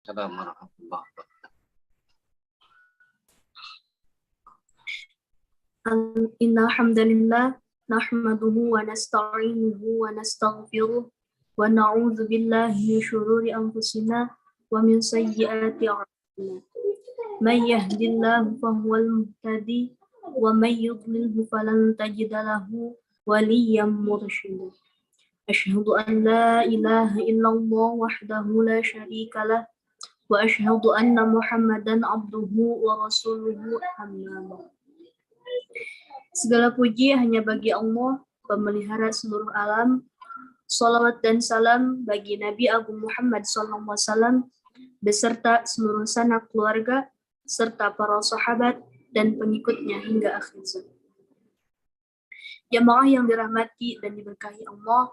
Assalamualaikum warahmatullahi wabarakatuh. Innal hamdalillah nahmaduhu wa nasta'inuhu wa nastaghfiruh wa na'udzu billahi min syururi anfusina wa min sayyiati a'malina. May yahdihillahu fahuwal muhtadi wa may yudlilhu falan tajida lahu waliyyan mursyida. Asyhadu an la ilaha illallah wahdahu la syarika lah wa asyhadu anna Muhammadan abduhu wa rasuluhu amma ba'd. Segala puji hanya bagi Allah, pemelihara seluruh alam. Salawat dan salam bagi Nabi Agung Muhammad SAW beserta seluruh sanak keluarga serta para sahabat dan pengikutnya hingga akhir zaman. Jamaah yang dirahmati dan diberkahi Allah,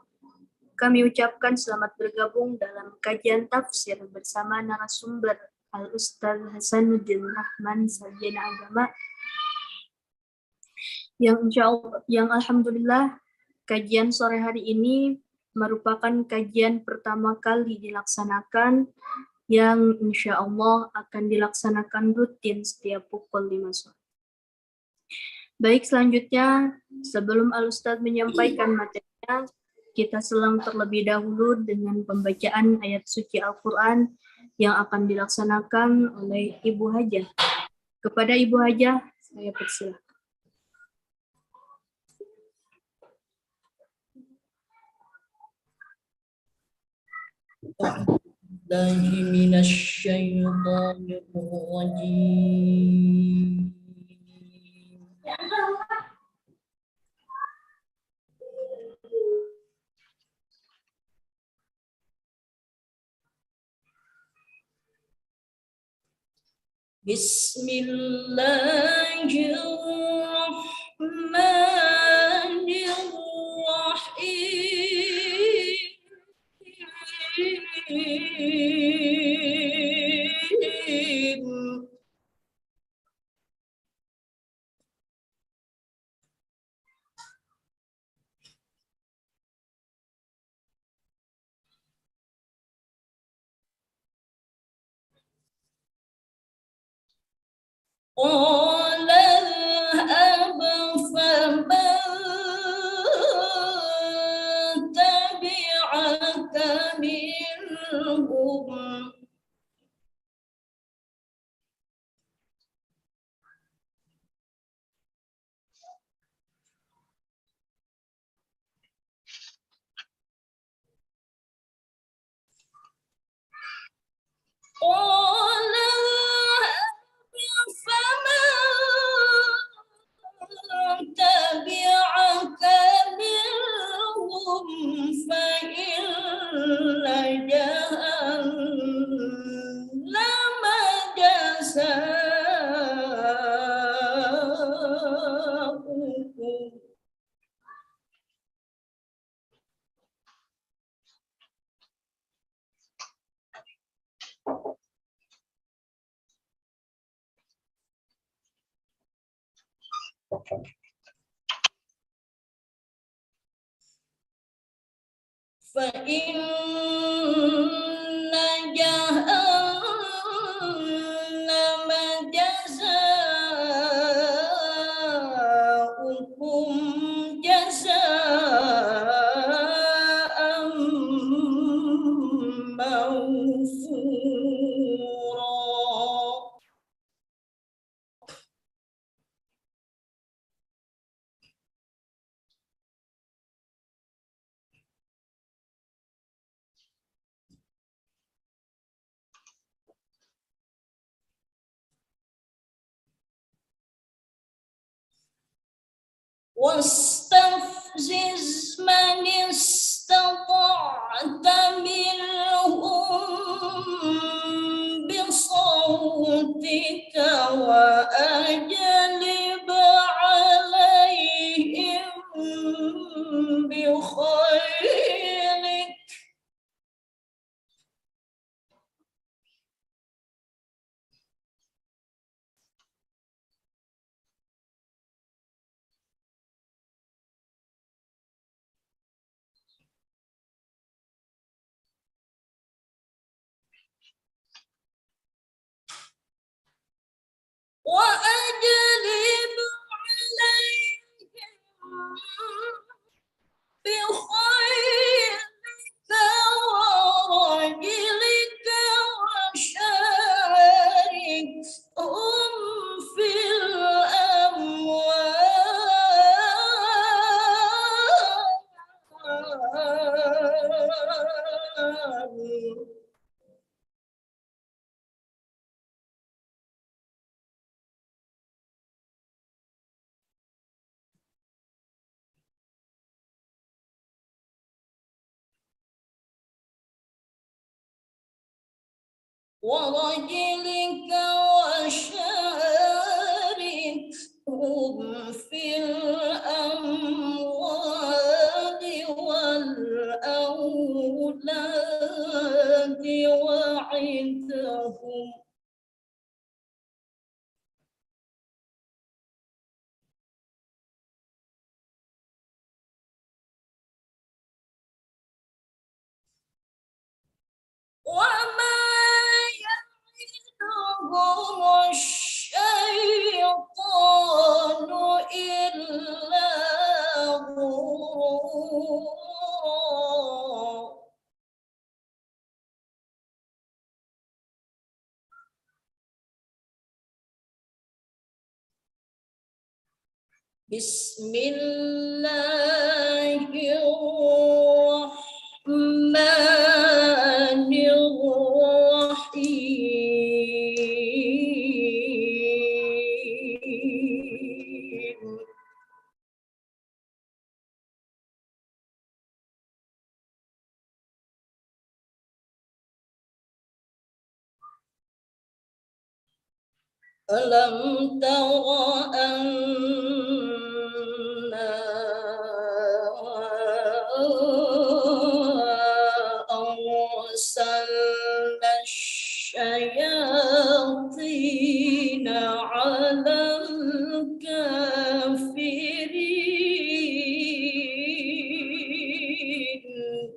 kami ucapkan selamat bergabung dalam kajian tafsir bersama narasumber Al-Ustaz Hasanuddin Rahman, Sarjana Agama, yang alhamdulillah kajian sore hari ini merupakan kajian pertama kali dilaksanakan yang insya Allah akan dilaksanakan rutin setiap pukul 5 sore. Baik, selanjutnya sebelum Al-Ustaz menyampaikan materinya, kita selang terlebih dahulu dengan pembacaan ayat suci Al-Quran yang akan dilaksanakan oleh Ibu Hajah. Kepada Ibu Hajah, saya persilahkan. Billahi minasyaitonir rajim. Bismillahirrahmanirrahim. قال اذهب فمن تبعك منهم قال اذهب فمن تبعك منهم فإن جهنم جزاؤكم فإن جهنم جزاؤكم جزاء موفورا واستفزز من استطعت منهم بصوتك وأجلب عليهم بخيلك ورجلك وشاركهم في الأموال والأولاد وعدهم وما يعدهم الشيطان إلا غرورا بسم الله الرحمن الرحيم ألم تر أنا أرسلنا الشياطين على الكافرين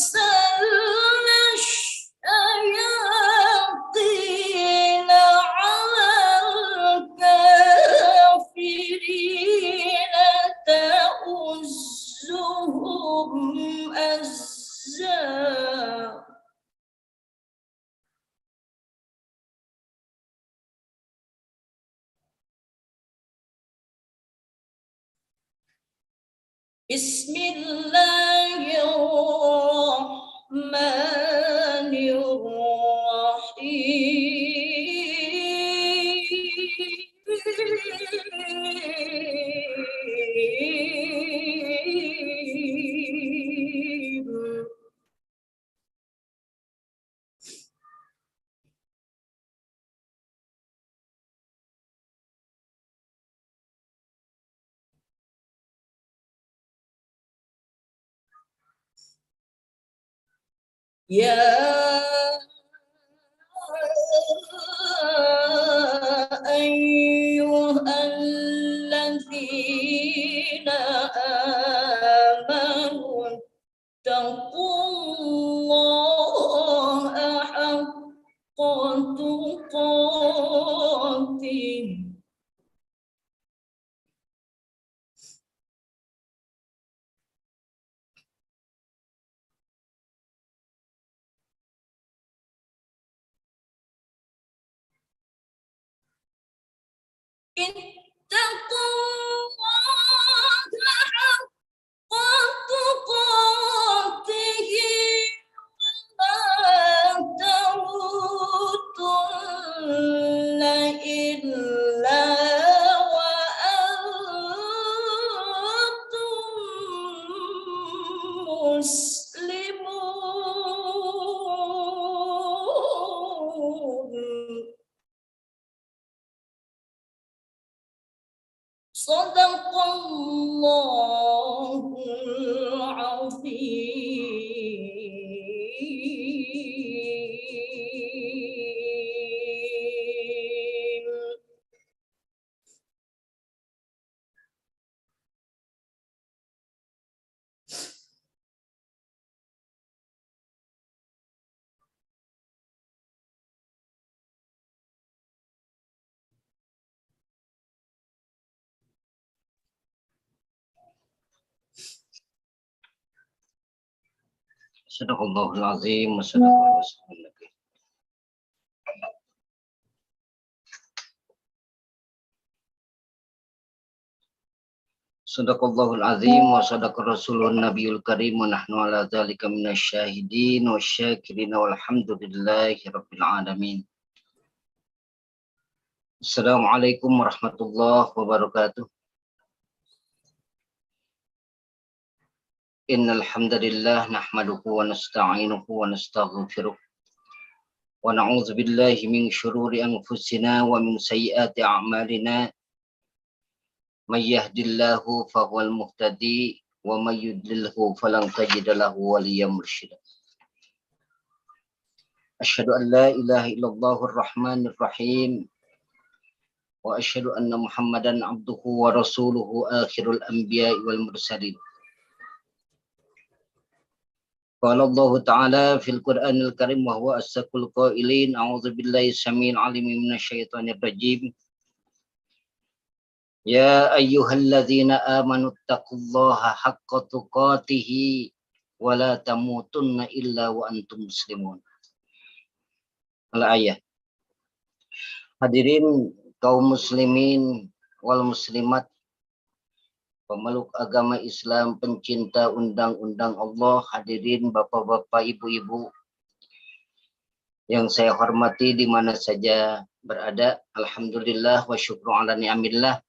أرسلنا الشياطين على الكافرين تؤزهم أزا بسم الله الرحمن الرحيم يا أيها الذين آمنوا اتقوا الله حق تقاته اتقوا الله حق تقاته ولا تموتن إلا وأنتم مسلمون صدق الله العظيم. Sadaqallahul azim wa sadaqallahu rasulul karim. Sadaqallahul azim wa sadaqar rasulun nabiyul karim wa nahnu ala dzalika minasyahidin wasyakirin walhamdulillahi rabbil alamin. Assalamualaikum warahmatullahi wabarakatuh. Innal hamdalillah nahmaduhu wa nasta'inuhu wa nastaghfiruh wa na'udzu billahi min syururi anfusina wa min sayyiati a'malina. May yahdillahu fahuwal muhtadi wa may yudlilhu falan tajida lahu waliyyan mursyida. Asyhadu an la ilaha illallahur rahmanir rahim wa asyhadu anna Muhammadan abduhu wa rasuluhu akhirul anbiya'i wal mursalin. Qala Allah Ta'ala fil Qur'anil Karim wa huwa asdaqul qailin a'udzu billahi samil alim minasyaitonir rajim. Ya ayyuhalladzina amanu taqullaha haqqa tuqatih wa la tamutunna illa wa antum muslimun. Al-ayah. Hadirin kaum muslimin wal muslimat, pemeluk agama Islam, pencinta undang-undang Allah, hadirin bapak-bapak, ibu-ibu yang saya hormati di mana saja berada. Alhamdulillah wa syukru ala ni'amillah.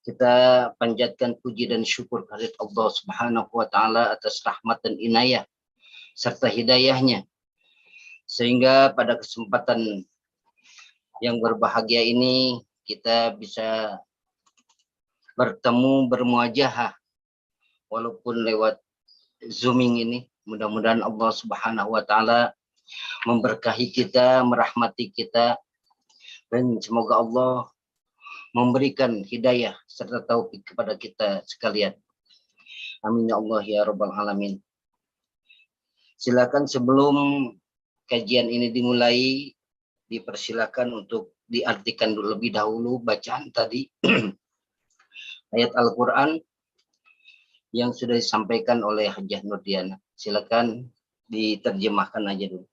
Kita panjatkan puji dan syukur kehadirat Allah Subhanahu wa taala atas rahmat dan inayah serta hidayahnya, sehingga pada kesempatan yang berbahagia ini kita bisa bertemu, bermuajahah walaupun lewat zooming ini. Mudah-mudahan Allah Subhanahu wa taala memberkahi kita, merahmati kita, dan semoga Allah memberikan hidayah serta taufik kepada kita sekalian. Amin ya Allah ya rabbal alamin. Silakan sebelum kajian ini dimulai, dipersilakan untuk diartikan lebih dahulu bacaan tadi ayat Al-Quran yang sudah disampaikan oleh Hajjah Nurdiana. Silakan diterjemahkan aja dulu.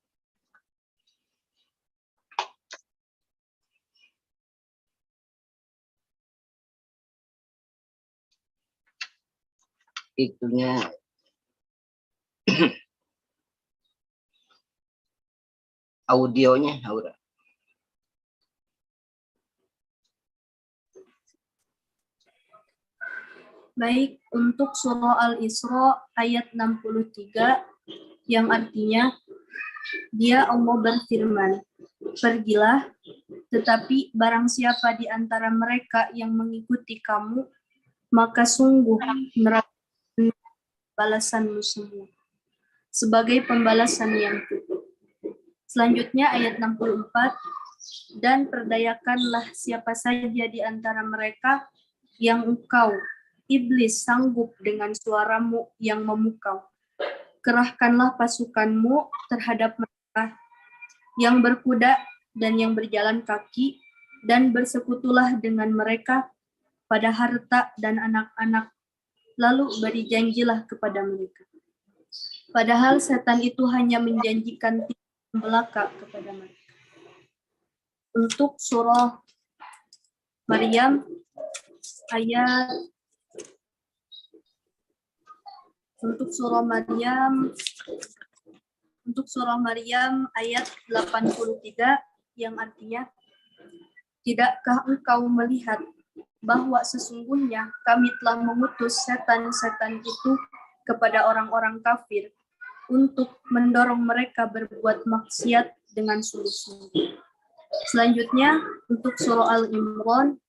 Itunya audionya udah. Baik, untuk surah Al-Isra ayat 63 yang artinya, Dia Allah berfirman, pergilah, tetapi barang siapa di antara mereka yang mengikuti kamu, maka sungguh neraka balasanmu semua sebagai pembalasan yang cukup. Selanjutnya ayat 64, dan perdayakanlah siapa saja di antara mereka yang engkau iblis sanggup dengan suaramu yang memukau. Kerahkanlah pasukanmu terhadap mereka yang berkuda dan yang berjalan kaki, dan bersekutulah dengan mereka pada harta dan anak-anak, lalu beri janjilah kepada mereka. Padahal setan itu hanya menjanjikan timbal belaka kepada mereka. Untuk surah Maryam ayat Untuk surah Maryam ayat 83 yang artinya, tidakkah engkau melihat bahwa sesungguhnya kami telah mengutus setan-setan itu kepada orang-orang kafir untuk mendorong mereka berbuat maksiat dengan sungguh-sungguh. Selanjutnya untuk surah Al-Imran,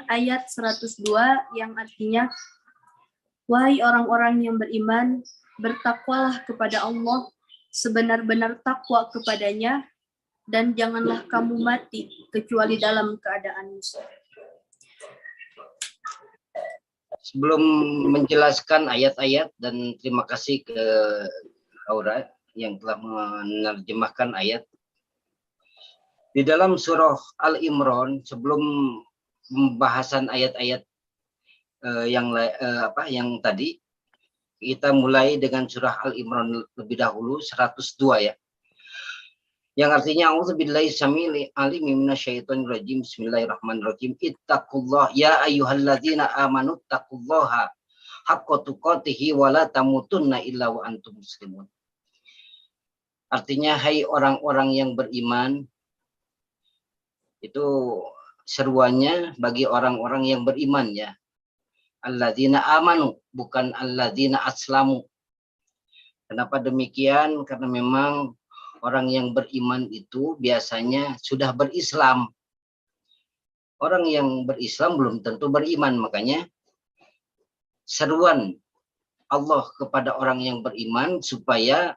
ayat 102 yang artinya, wahai orang-orang yang beriman, bertakwalah kepada Allah sebenar-benar takwa kepadanya, dan janganlah kamu mati kecuali dalam keadaan muslim. Sebelum menjelaskan ayat-ayat, dan terima kasih ke Aura yang telah menerjemahkan ayat. Di dalam surah Al-Imran, sebelum pembahasan ayat-ayat yang tadi, kita mulai dengan surah Al-Imran lebih dahulu, 102 ya. yang artinya auzubillahi samil alim minasyaitonir rajim. Bismillahirrahmanirrahim. Ittaqullah ya ayyuhalladzina amanu taqullaha haqqa tuqatih wa la tamutunna illa wa antum muslimun. Artinya hai orang-orang yang beriman, itu seruannya bagi orang-orang yang beriman ya. Alladzina amanu, bukan alladzina aslamu. Kenapa demikian? Karena memang orang yang beriman itu biasanya sudah berislam. Orang yang berislam belum tentu beriman. Makanya seruan Allah kepada orang yang beriman supaya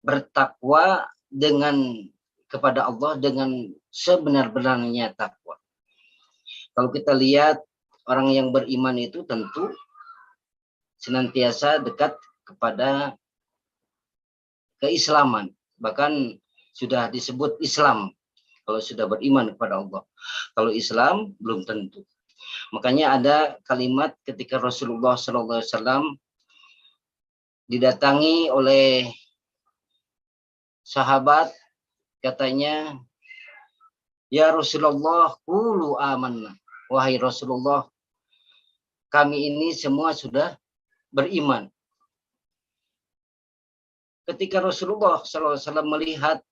bertakwa kepada Allah dengan sebenar-benarnya takwa. Kalau kita lihat orang yang beriman itu tentu senantiasa dekat kepada keislaman. Bahkan sudah disebut Islam kalau sudah beriman kepada Allah. Kalau Islam belum tentu. Makanya ada kalimat ketika Rasulullah SAW didatangi oleh sahabat, katanya, ya Rasulullah, qulu amanna. Wahai Rasulullah, kami ini semua sudah beriman. Ketika Rasulullah SAW melihat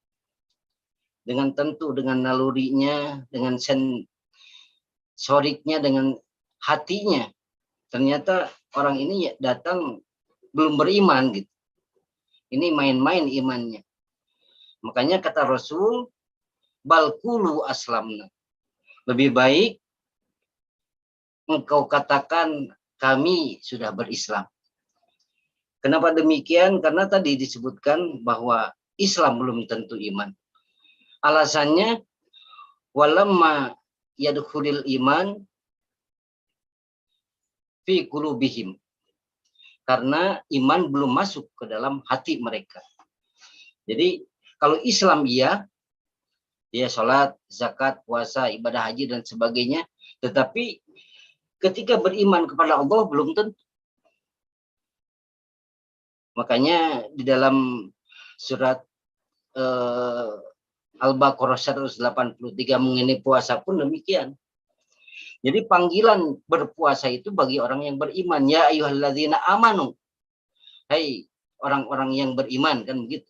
dengan tentu, dengan nalurinya, dengan sensoriknya, dengan hatinya, ternyata orang ini datang belum beriman gitu. Ini main-main imannya. Makanya kata Rasul, balkulu aslamna. Lebih baik engkau katakan kami sudah berislam. Kenapa demikian? Karena tadi disebutkan bahwa Islam belum tentu iman. Alasannya, walamma yadkhulil iman fi qulubihim. Karena iman belum masuk ke dalam hati mereka. Jadi kalau Islam iya, dia sholat, zakat, puasa, ibadah haji dan sebagainya. Tetapi ketika beriman kepada Allah belum tentu. Makanya di dalam surat Al-Baqarah 183 mengenai puasa pun demikian. Jadi panggilan berpuasa itu bagi orang yang beriman. Ya ayyuhalladzina amanu. Hai orang-orang yang beriman, kan begitu.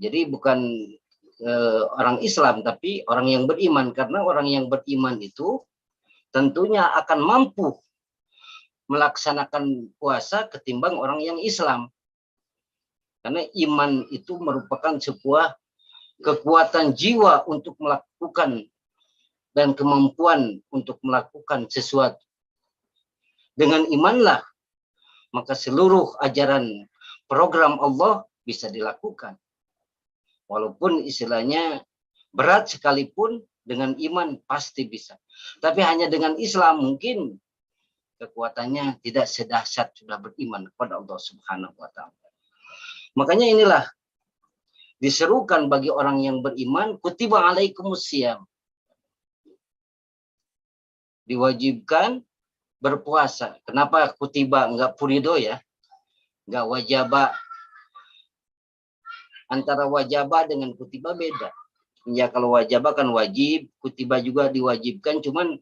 Jadi bukan orang Islam, tapi orang yang beriman. Karena orang yang beriman itu tentunya akan mampu melaksanakan puasa ketimbang orang yang Islam. Karena iman itu merupakan sebuah kekuatan jiwa untuk melakukan dan kemampuan untuk melakukan sesuatu. Dengan imanlah, maka seluruh ajaran program Allah bisa dilakukan. Walaupun istilahnya berat sekalipun, dengan iman pasti bisa. Tapi hanya dengan Islam mungkin kekuatannya tidak sedahsyat sudah beriman kepada Allah Subhanahu wa Ta'ala. Makanya inilah diserukan bagi orang yang beriman, kutiba alaikumusiyam. Diwajibkan berpuasa. Kenapa kutiba enggak furido ya? Enggak wajaba. Antara wajaba dengan kutiba beda. Ya kalau wajaba kan wajib, kutiba juga diwajibkan, cuman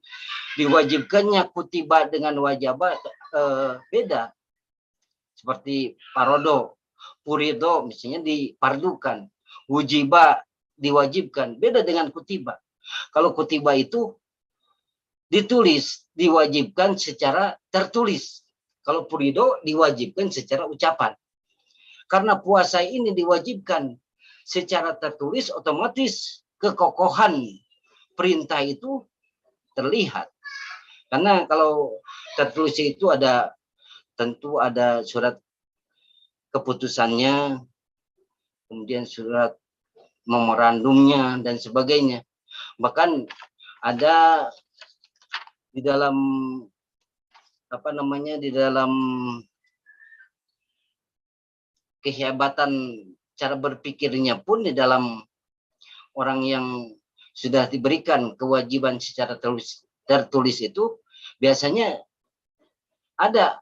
diwajibkannya kutiba dengan wajaba beda. Seperti parodo, furido misalnya dipardukan, wujiba diwajibkan, beda dengan kutiba. Kalau kutiba itu ditulis, diwajibkan secara tertulis. Kalau furido diwajibkan secara ucapan. Karena puasa ini diwajibkan secara tertulis, otomatis kekokohan perintah itu terlihat. Karena kalau tertulis itu tentu ada surat keputusannya, kemudian surat memorandumnya dan sebagainya. Bahkan ada di dalam di dalam kehebatan cara berpikirnya pun, di dalam orang yang sudah diberikan kewajiban secara tertulis itu biasanya ada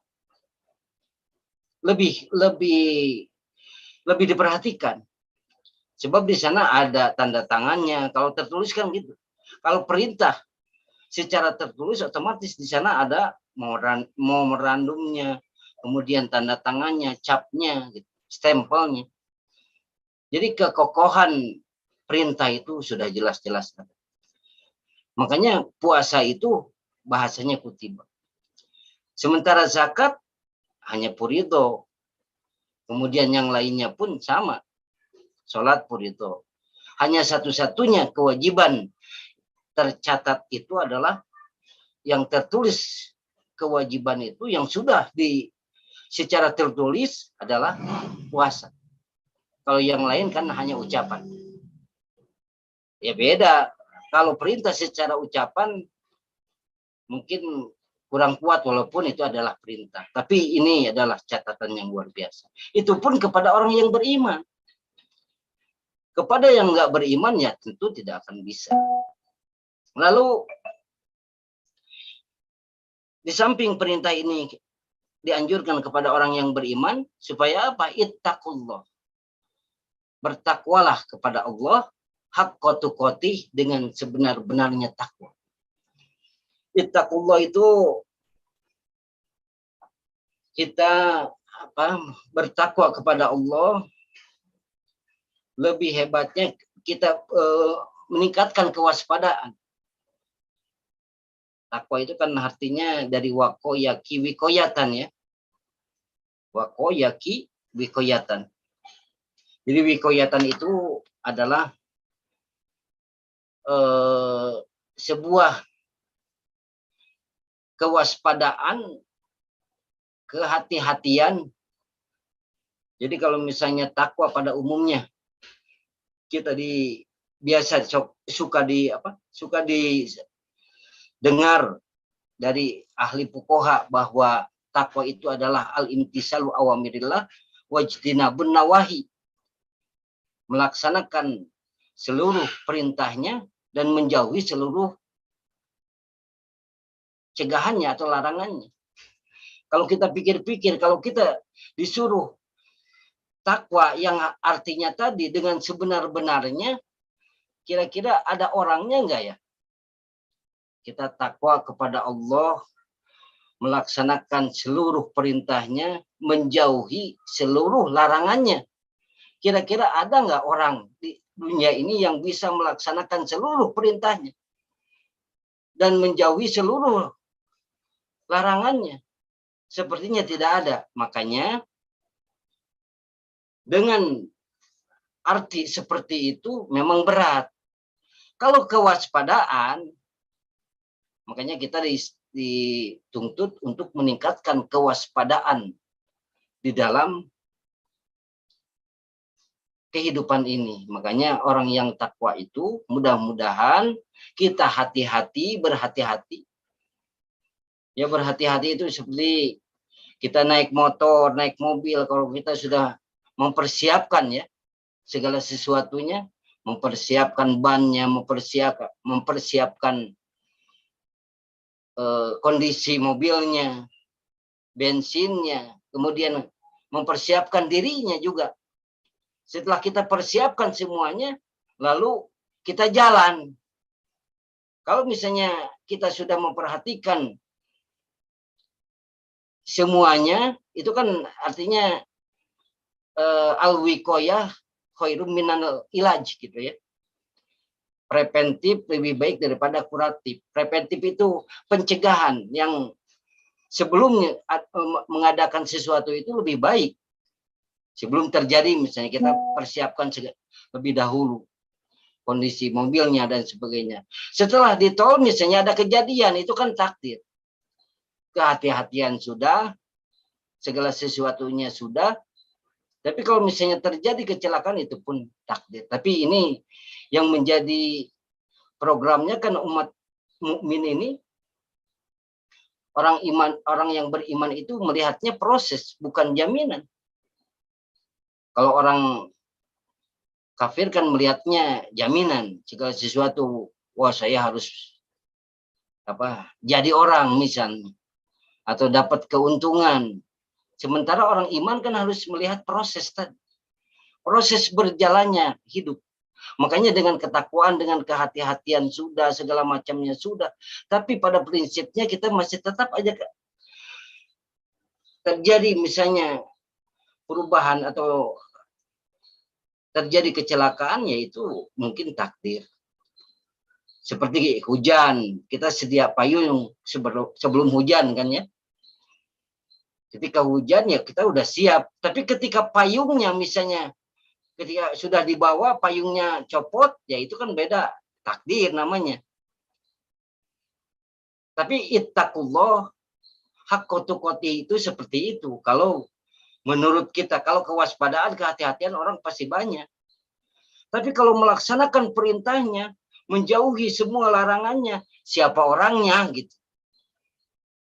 lebih lebih diperhatikan. Sebab di sana ada tanda tangannya. Kalau tertulis kan gitu. Kalau perintah secara tertulis otomatis di sana ada memorandumnya, kemudian tanda tangannya, capnya, gitu, stempelnya. Jadi kekokohan perintah itu sudah jelas-jelas. Makanya puasa itu bahasanya kutiba. Sementara zakat hanya purido. Kemudian yang lainnya pun sama. Sholat purido. Hanya satu-satunya kewajiban tercatat itu adalah yang tertulis kewajiban itu yang sudah secara tertulis adalah puasa. Kalau yang lain kan hanya ucapan. Ya beda. Kalau perintah secara ucapan mungkin kurang kuat walaupun itu adalah perintah. Tapi ini adalah catatan yang luar biasa. Itu pun kepada orang yang beriman. Kepada yang nggak beriman ya tentu tidak akan bisa. Lalu di samping perintah ini dianjurkan kepada orang yang beriman supaya apa? Ittaqullah. Bertakwalah kepada Allah haqqa tuqatih dengan sebenar-benarnya takwa. Ittaqullah itu kita bertakwa kepada Allah. Lebih hebatnya kita meningkatkan kewaspadaan. Takwa itu kan artinya dari wakoyaki wikoyatan ya. Wakoyaki wikoyatan. Jadi wikoyatan itu adalah sebuah kewaspadaan, kehati-hatian. Jadi kalau misalnya takwa pada umumnya kita biasa suka dengar dari ahli fuqaha bahwa takwa itu adalah al-imtisalu awamirillah wajtinabun nawahi. Melaksanakan seluruh perintahnya dan menjauhi seluruh cegahannya atau larangannya. Kalau kita pikir-pikir, kalau kita disuruh takwa yang artinya tadi dengan sebenar-benarnya, kira-kira ada orangnya enggak ya? Kita takwa kepada Allah, melaksanakan seluruh perintahnya, menjauhi seluruh larangannya. Kira-kira ada enggak orang di dunia ini yang bisa melaksanakan seluruh perintahnya dan menjauhi seluruh larangannya? Sepertinya tidak ada. Makanya dengan arti seperti itu memang berat. Kalau kewaspadaan, makanya kita dituntut untuk meningkatkan kewaspadaan di dalam kehidupan ini. Makanya orang yang takwa itu mudah-mudahan kita berhati-hati. Ya berhati-hati itu seperti kita naik motor, naik mobil, kalau kita sudah mempersiapkan ya segala sesuatunya, mempersiapkan bannya, mempersiapkan kondisi mobilnya, bensinnya, kemudian mempersiapkan dirinya juga. Setelah kita persiapkan semuanya, lalu kita jalan. Kalau misalnya kita sudah memperhatikan semuanya, itu kan artinya al-wiqayah khairum minal ilaj gitu ya. Preventif lebih baik daripada kuratif. Preventif itu pencegahan yang sebelumnya mengadakan sesuatu itu lebih baik. Sebelum terjadi misalnya kita persiapkan lebih dahulu kondisi mobilnya dan sebagainya. Setelah di tol misalnya ada kejadian, itu kan takdir. Kehati-hatian sudah, segala sesuatunya sudah. Tapi kalau misalnya terjadi kecelakaan itu pun takdir. Tapi ini yang menjadi programnya kan umat mukmin ini, orang yang beriman itu melihatnya proses bukan jaminan. Kalau orang kafir kan melihatnya jaminan, segala sesuatu, wah saya harus jadi orang misalnya atau dapat keuntungan. Sementara orang iman kan harus melihat proses tadi. proses berjalannya hidup. Makanya dengan ketakwaan, dengan kehati-hatian sudah, segala macamnya sudah. Tapi pada prinsipnya kita masih tetap aja terjadi misalnya perubahan atau terjadi kecelakaan, yaitu mungkin takdir. Seperti hujan, kita sedia payung sebelum hujan kan ya. Ketika hujan ya kita udah siap. Tapi ketika payungnya misalnya, ketika sudah dibawa payungnya copot, ya itu kan beda, takdir namanya. Tapi ittaqullah haqqa tuqatih itu seperti itu. Kalau menurut kita, kalau kewaspadaan, kehati-hatian orang pasti banyak. Tapi kalau melaksanakan perintahnya, menjauhi semua larangannya, siapa orangnya gitu.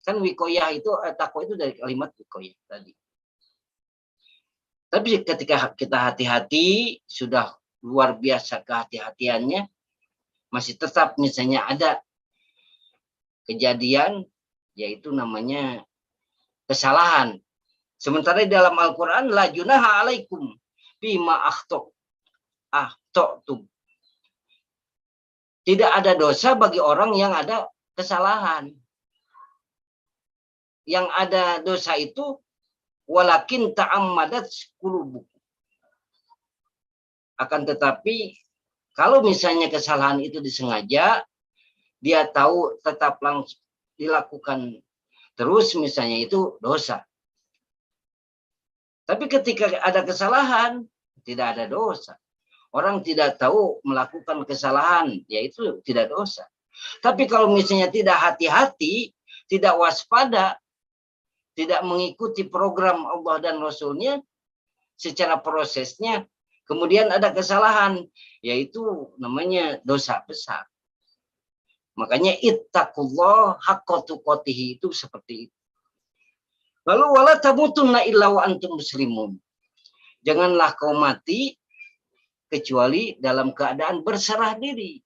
Kan wikoyah itu, takwa itu dari kalimat wikoyah tadi. Tapi ketika kita hati-hati, sudah luar biasa kehati-hatiannya, masih tetap misalnya ada kejadian, yaitu namanya kesalahan. Sementara di dalam Al-Quran, la junaha alaikum bima akhto'tum. Tidak ada dosa bagi orang yang ada kesalahan. Yang ada dosa itu walakin ta'ammadat qulubukum. Akan tetapi kalau misalnya kesalahan itu disengaja, dia tahu tetap langsung dilakukan terus misalnya, itu dosa. Tapi ketika ada kesalahan, tidak ada dosa. Orang tidak tahu melakukan kesalahan, yaitu tidak dosa. Tapi kalau misalnya tidak hati-hati, tidak waspada, tidak mengikuti program Allah dan Rasulnya secara prosesnya, kemudian ada kesalahan, yaitu namanya dosa besar. Makanya ittaqullah haqqa tuqatih itu seperti itu. Lalu wala tamutunna illa wa antum muslimun. Janganlah kau mati kecuali dalam keadaan berserah diri.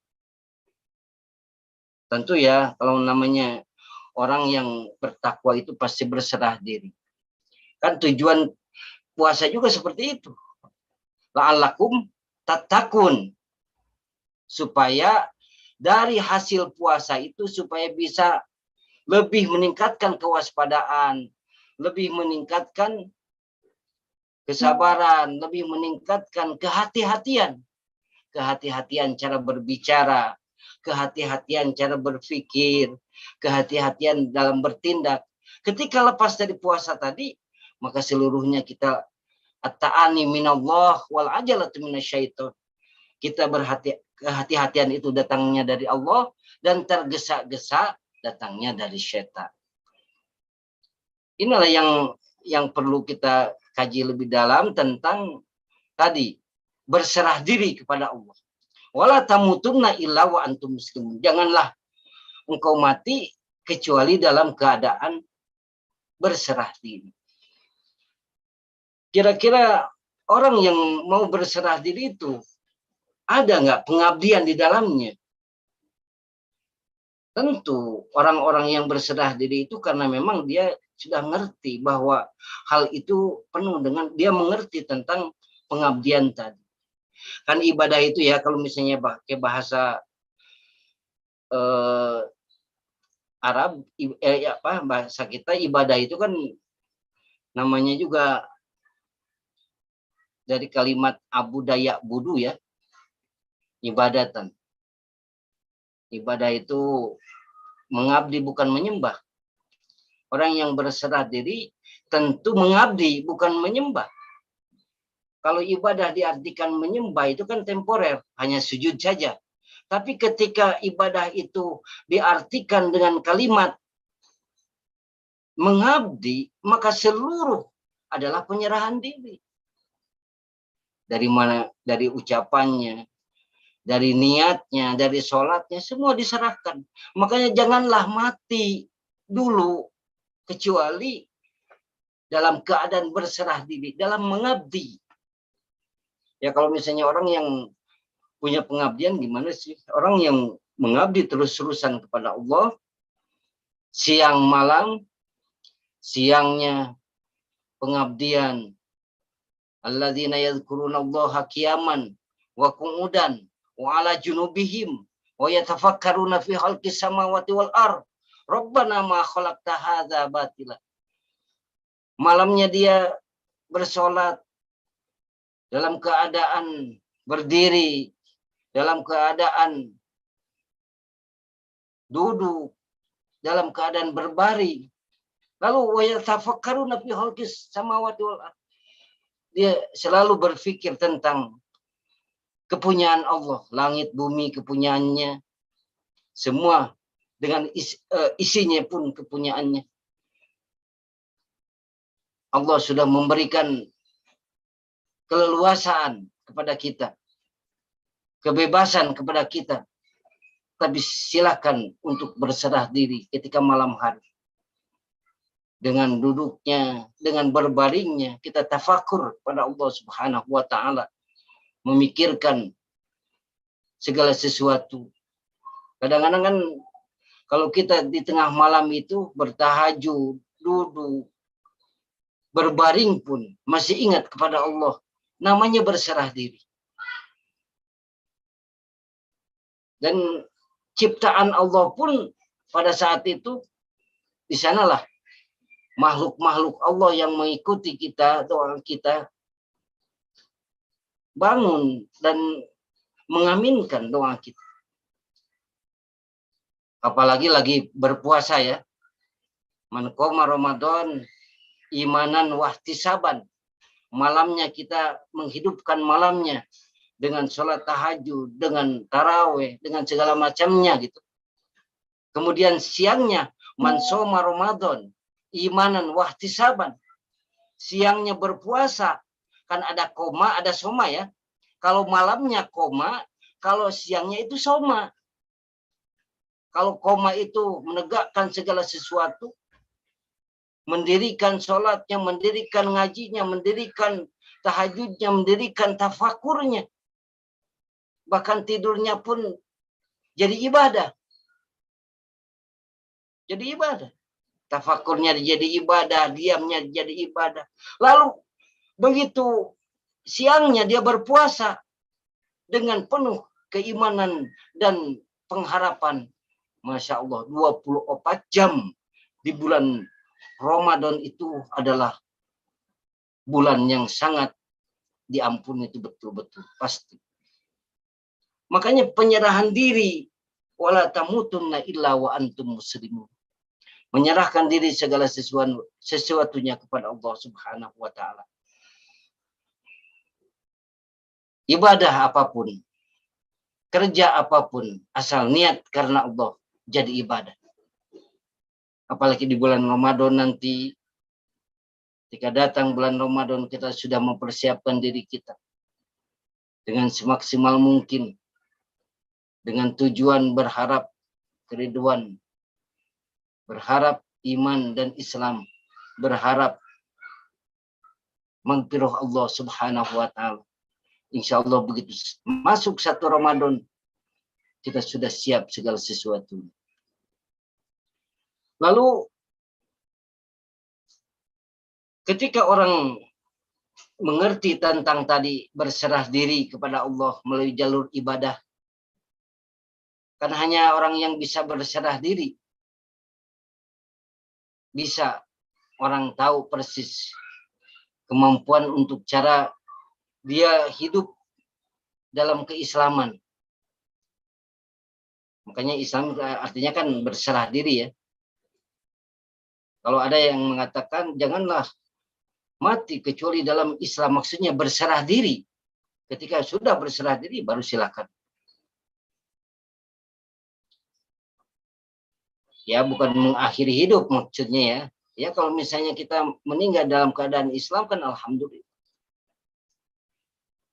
Tentu ya, kalau namanya orang yang bertakwa itu pasti berserah diri. Kan tujuan puasa juga seperti itu. La'allakum tattaqun. Supaya dari hasil puasa itu supaya bisa lebih meningkatkan kewaspadaan, lebih meningkatkan kesabaran, lebih meningkatkan kehati-hatian. Kehati-hatian cara berbicara, kehati-hatian cara berpikir, kehati-hatian dalam bertindak. Ketika lepas dari puasa tadi, maka seluruhnya kita at-ta'ani minallah wal ajalatu minasyaiton. Kita kehati-hatian itu datangnya dari Allah dan tergesa-gesa datangnya dari syaitan. Inilah yang perlu kita kaji lebih dalam tentang tadi berserah diri kepada Allah. Wala tamutunna illa wa antum muslimun. Janganlah engkau mati kecuali dalam keadaan berserah diri. Kira-kira orang yang mau berserah diri itu ada nggak pengabdian di dalamnya? Tentu orang-orang yang berserah diri itu karena memang dia sudah ngerti bahwa hal itu penuh dengan, dia mengerti tentang pengabdian tadi. Kan ibadah itu ya, kalau misalnya pakai bahasa Arab, bahasa kita, ibadah itu kan namanya juga dari kalimat abu dayak budu ya, ibadatan. Ibadah itu mengabdi bukan menyembah. Orang yang berserah diri tentu mengabdi bukan menyembah. Kalau ibadah diartikan menyembah itu kan temporer, hanya sujud saja. Tapi ketika ibadah itu diartikan dengan kalimat mengabdi, maka seluruh adalah penyerahan diri. Dari mana? Dari ucapannya, dari niatnya, dari sholatnya, semua diserahkan. Makanya janganlah mati dulu, kecuali dalam keadaan berserah diri, dalam mengabdi. Ya kalau misalnya orang yang punya pengabdian gimana sih? Orang yang mengabdi terus-terusan kepada Allah, siang malam, siangnya pengabdian alladzina yadhkurunallaha qiyaman wa qu'udan wa ala junubihim wa yatafakkaruna fi khalqis samawati wal ard. Rabbana ma khalaqta hadza batila. Malamnya dia bersolat dalam keadaan berdiri, dalam keadaan duduk, dalam keadaan berbaring. Lalu wa yatafakkaruna fi khalqis samawati wal ard. Dia selalu berpikir tentang kepunyaan Allah, langit bumi kepunyaannya, semua dengan isinya pun kepunyaannya. Allah sudah memberikan keleluasaan kepada kita, kebebasan kepada kita. Tapi silakan untuk berserah diri ketika malam hari. Dengan duduknya, dengan berbaringnya, kita tafakur pada Allah Subhanahu wa Ta'ala. Memikirkan segala sesuatu. Kadang-kadang kan kalau kita di tengah malam itu bertahajud, duduk, berbaring pun masih ingat kepada Allah. Namanya berserah diri. Dan ciptaan Allah pun pada saat itu di sanalah makhluk-makhluk Allah yang mengikuti kita, doa kita, bangun dan mengaminkan doa kita. Apalagi lagi berpuasa ya. Man qoma Ramadan imanan wahtisaban. Malamnya kita menghidupkan malamnya dengan sholat tahajud, dengan taraweh, dengan segala macamnya gitu. Kemudian siangnya man shoma Ramadan imanan wahtisaban. Siangnya berpuasa, kan ada koma, ada soma ya. Kalau malamnya koma, kalau siangnya itu soma. Kalau koma itu menegakkan segala sesuatu, mendirikan sholatnya, mendirikan ngajinya, mendirikan tahajudnya, mendirikan tafakurnya. Bahkan tidurnya pun jadi ibadah. Jadi ibadah. Tafakurnya jadi ibadah, diamnya jadi ibadah. Lalu begitu siangnya dia berpuasa dengan penuh keimanan dan pengharapan. Masya Allah, 24 jam di bulan Ramadan itu adalah bulan yang sangat diampuni, itu betul-betul pasti. Makanya penyerahan diri, wala tamutunna illa wa antum muslimun. Menyerahkan diri segala sesuatunya kepada Allah Subhanahu wa Ta'ala. Ibadah apapun, kerja apapun, asal niat karena Allah, jadi ibadah. Apalagi di bulan Ramadan nanti, ketika datang bulan Ramadan, kita sudah mempersiapkan diri kita dengan semaksimal mungkin, dengan tujuan berharap keriduan, berharap iman dan Islam, berharap maghfirah Allah Subhanahu wa Ta'ala. Insya Allah begitu masuk satu Ramadan, kita sudah siap segala sesuatu. Lalu ketika orang mengerti tentang tadi berserah diri kepada Allah melalui jalur ibadah, kan hanya orang yang bisa berserah diri, bisa orang tahu persis kemampuan untuk cara dia hidup dalam keislaman. Makanya Islam artinya kan berserah diri ya. Kalau ada yang mengatakan janganlah mati kecuali dalam Islam, maksudnya berserah diri. Ketika sudah berserah diri baru silakan. Ya bukan mengakhiri hidup maksudnya ya. Ya kalau misalnya kita meninggal dalam keadaan Islam kan alhamdulillah.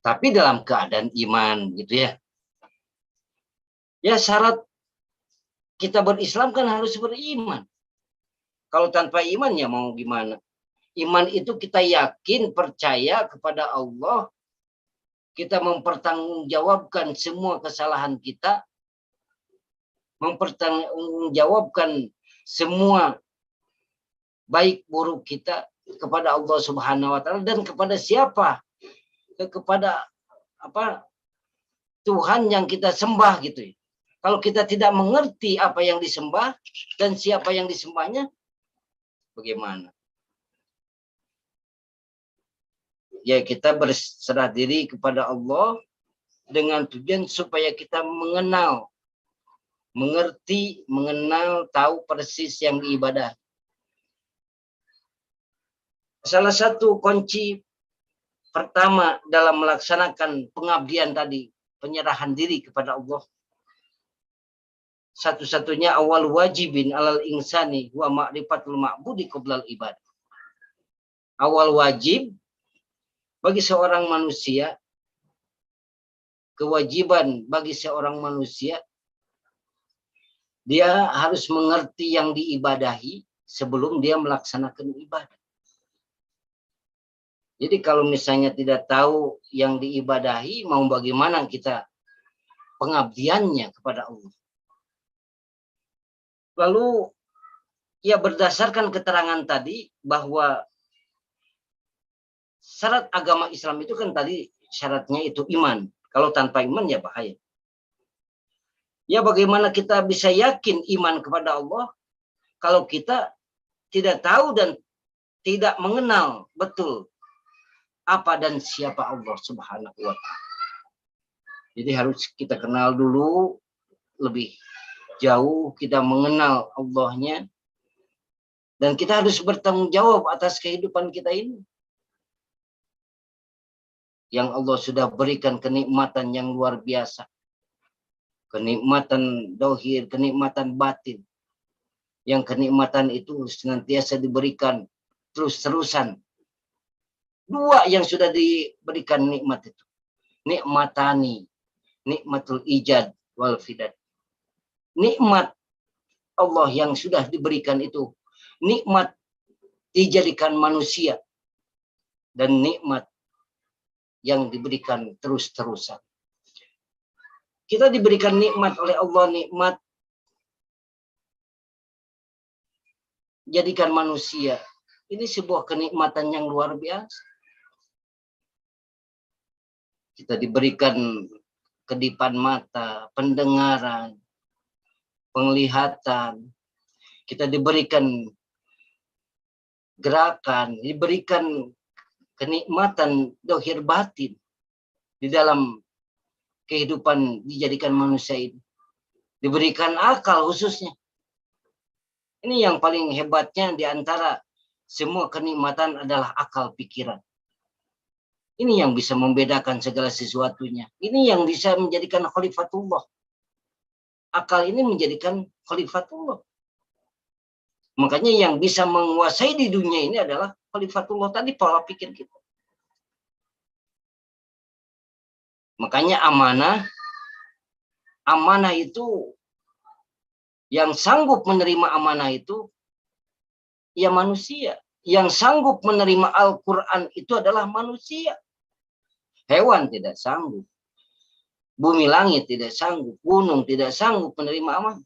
Tapi dalam keadaan iman gitu ya. Ya syarat kita berislam kan harus beriman. Kalau tanpa iman ya mau gimana? Iman itu kita yakin, percaya kepada Allah. Kita mempertanggungjawabkan semua kesalahan kita. Mempertanggungjawabkan semua baik buruk kita kepada Allah Subhanahu wa Ta'ala dan kepada siapa kepada apa Tuhan yang kita sembah gitu ya. Kalau kita tidak mengerti apa yang disembah dan siapa yang disembahnya, bagaimana? Ya kita berserah diri kepada Allah dengan tujuan supaya kita mengenal, mengerti, mengenal, tahu persis yang diibadah. Salah satu kunci pertama dalam melaksanakan pengabdian tadi, penyerahan diri kepada Allah. Satu-satunya awal wajibin alal insani wa ma'rifatul ma'budi qoblal ibadah. Awal wajib bagi seorang manusia, kewajiban bagi seorang manusia, dia harus mengerti yang diibadahi sebelum dia melaksanakan ibadah. Jadi kalau misalnya tidak tahu yang diibadahi, mau bagaimana kita pengabdiannya kepada Allah. Lalu ya berdasarkan keterangan tadi bahwa syarat agama Islam itu kan tadi syaratnya itu iman. Kalau tanpa iman ya bahaya. Ya bagaimana kita bisa yakin iman kepada Allah kalau kita tidak tahu dan tidak mengenal betul apa dan siapa Allah Subhanahu wa Ta'ala. Jadi harus kita kenal dulu lebih jauh, kita mengenal Allahnya, dan kita harus bertanggung jawab atas kehidupan kita ini. Yang Allah sudah berikan kenikmatan yang luar biasa. Kenikmatan dohir, kenikmatan batin. Yang kenikmatan itu senantiasa diberikan terus-terusan. Dua yang sudah diberikan nikmat itu. Nikmatani, nikmatul ijad wal fidad. Nikmat Allah yang sudah diberikan itu, nikmat dijadikan manusia, dan nikmat yang diberikan terus-terusan. Kita diberikan nikmat oleh Allah, nikmat jadikan manusia. Ini sebuah kenikmatan yang luar biasa. Kita diberikan kedipan mata, pendengaran, penglihatan, kita diberikan gerakan, diberikan kenikmatan dohir batin di dalam kehidupan dijadikan manusia ini. Diberikan akal khususnya. Ini yang paling hebatnya di antara semua kenikmatan adalah akal pikiran. Ini yang bisa membedakan segala sesuatunya. Ini yang bisa menjadikan khalifatullah. Akal ini menjadikan khalifatullah. Makanya yang bisa menguasai di dunia ini adalah khalifatullah tadi, pola pikir kita. Makanya amanah itu yang sanggup menerima amanah itu ya manusia. Yang sanggup menerima Al-Quran itu adalah manusia. Hewan tidak sanggup. Bumi langit tidak sanggup, gunung tidak sanggup menerima amanah.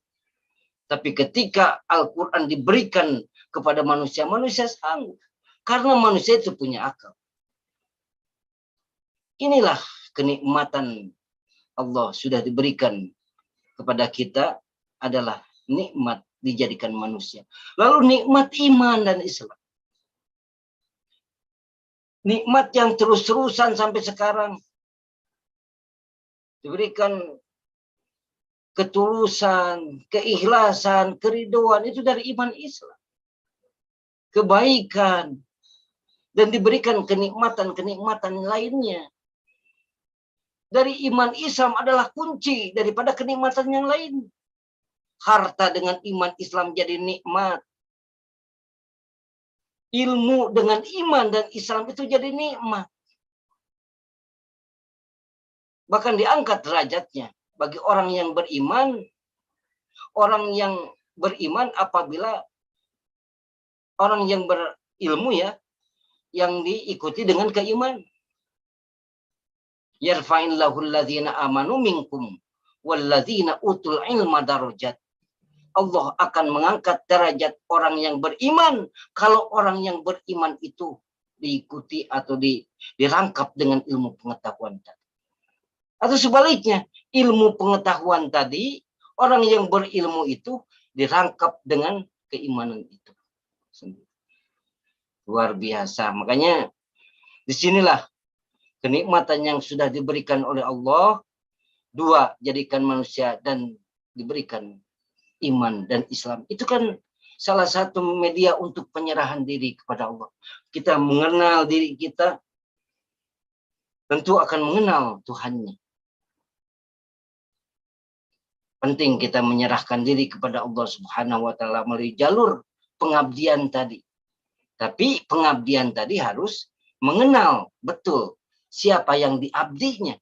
Tapi ketika Al-Quran diberikan kepada manusia, manusia sanggup. Karena manusia itu punya akal. Inilah kenikmatan Allah sudah diberikan kepada kita adalah nikmat dijadikan manusia. Lalu nikmat iman dan Islam. Nikmat yang terus-terusan sampai sekarang. Diberikan ketulusan, keikhlasan, keridhaan itu dari iman Islam. Kebaikan. Dan diberikan kenikmatan-kenikmatan lainnya. Dari iman Islam adalah kunci daripada kenikmatan yang lain. Harta dengan iman Islam jadi nikmat. Ilmu dengan iman dan Islam itu jadi nikmat. Bahkan diangkat derajatnya bagi orang yang beriman. Orang yang beriman apabila orang yang berilmu ya, yang diikuti dengan keimanan. Yarfa'illahu alladhina amanu minkum walladzina utul ilma darajat. Allah akan mengangkat derajat orang yang beriman kalau orang yang beriman itu diikuti atau dirangkap dengan ilmu pengetahuan tadi. Atau sebaliknya, ilmu pengetahuan tadi, orang yang berilmu itu dirangkap dengan keimanan itu. Luar biasa. Makanya disinilah kenikmatan yang sudah diberikan oleh Allah. Dua, jadikan manusia dan diberikan iman dan Islam. Itu kan salah satu media untuk penyerahan diri kepada Allah. Kita mengenal diri kita, tentu akan mengenal Tuhannya. Penting kita menyerahkan diri kepada Allah Subhanahu wa Ta'ala melalui jalur pengabdian tadi. Tapi pengabdian tadi harus mengenal betul siapa yang diabdinya.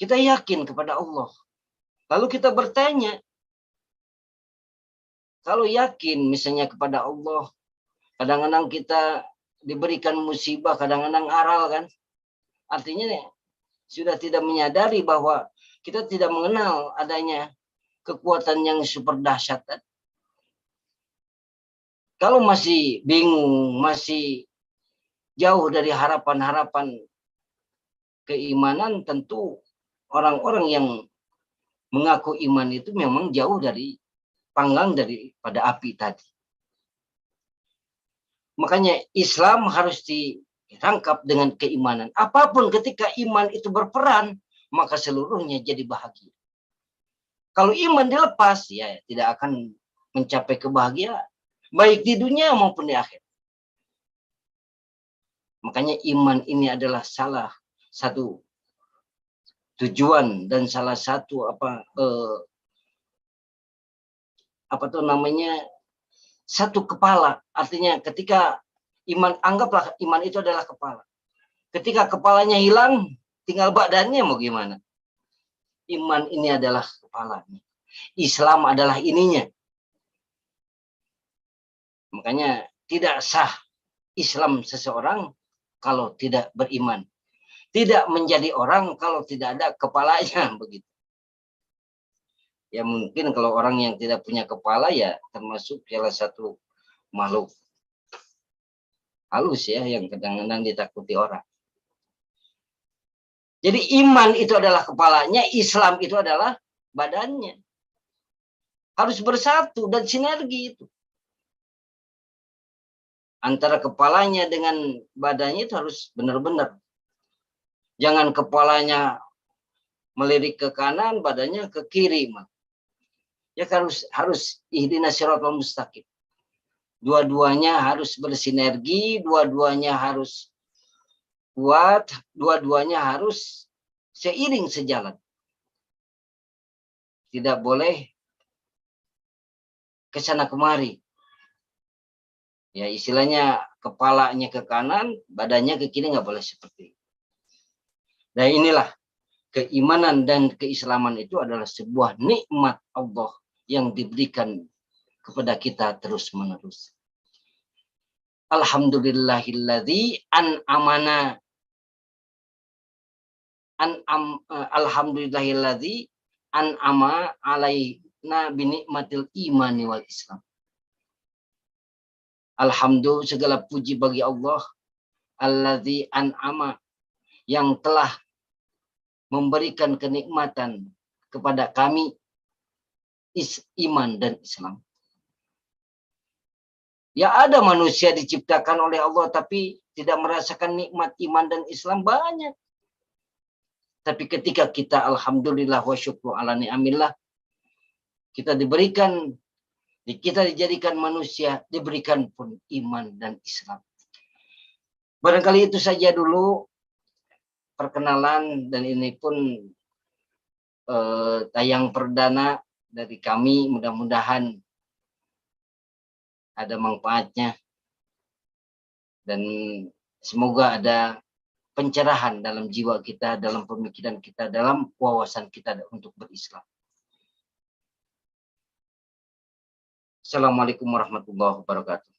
Kita yakin kepada Allah. Lalu kita bertanya, kalau yakin misalnya kepada Allah, kadang-kadang kita diberikan musibah, kadang-kadang aral kan. Artinya sudah tidak menyadari bahwa kita tidak mengenal adanya kekuatan yang super dahsyat. Kalau masih bingung, masih jauh dari harapan-harapan keimanan, tentu orang-orang yang mengaku iman itu memang jauh dari panggang daripada api tadi. Makanya Islam harus dirangkap dengan keimanan. Apapun ketika iman itu berperan, maka seluruhnya jadi bahagia. Kalau iman dilepas, ya tidak akan mencapai kebahagiaan. Baik di dunia maupun di akhirat. Makanya iman ini adalah salah satu tujuan dan salah satu satu kepala. Artinya ketika iman, anggaplah iman itu adalah kepala. Ketika kepalanya hilang, tinggal badannya mau gimana? Iman ini adalah kepalanya. Islam adalah ininya. Makanya tidak sah Islam seseorang kalau tidak beriman. Tidak menjadi orang kalau tidak ada kepalanya, begitu. Ya mungkin kalau orang yang tidak punya kepala ya termasuk salah satu makhluk halus ya yang kadang-kadang ditakuti orang. Jadi iman itu adalah kepalanya, Islam itu adalah badannya. Harus bersatu dan sinergi itu. Antara kepalanya dengan badannya itu harus benar-benar. Jangan kepalanya melirik ke kanan, badannya ke kiri. Ya harus ihdinas siratal mustaqim. Dua-duanya harus bersinergi, dua-duanya harus kuat, dua-duanya harus seiring sejalan. Tidak boleh ke sana kemari. Ya istilahnya kepalanya ke kanan, badannya ke kiri, nggak boleh seperti itu. Nah inilah keimanan dan keislaman itu adalah sebuah nikmat Allah yang diberikan kepada kita terus-menerus. Alhamdulillahilladzi alhamdulillahilladzi an'ama alaina binikmatil imani wal Islam. Alhamdulillah, segala puji bagi Allah alladzi an'ama, yang telah memberikan kenikmatan kepada kami iman dan Islam. Ya ada manusia diciptakan oleh Allah tapi tidak merasakan nikmat iman dan Islam banyak. Tapi ketika kita alhamdulillah wa syukru ala ni'amillah, kita dijadikan manusia, diberikan pun iman dan Islam. Barangkali itu saja dulu perkenalan, dan ini pun tayang perdana dari kami. Mudah-mudahan ada manfaatnya dan semoga ada pencerahan dalam jiwa kita, dalam pemikiran kita, dalam wawasan kita untuk berislam. Assalamualaikum warahmatullahi wabarakatuh.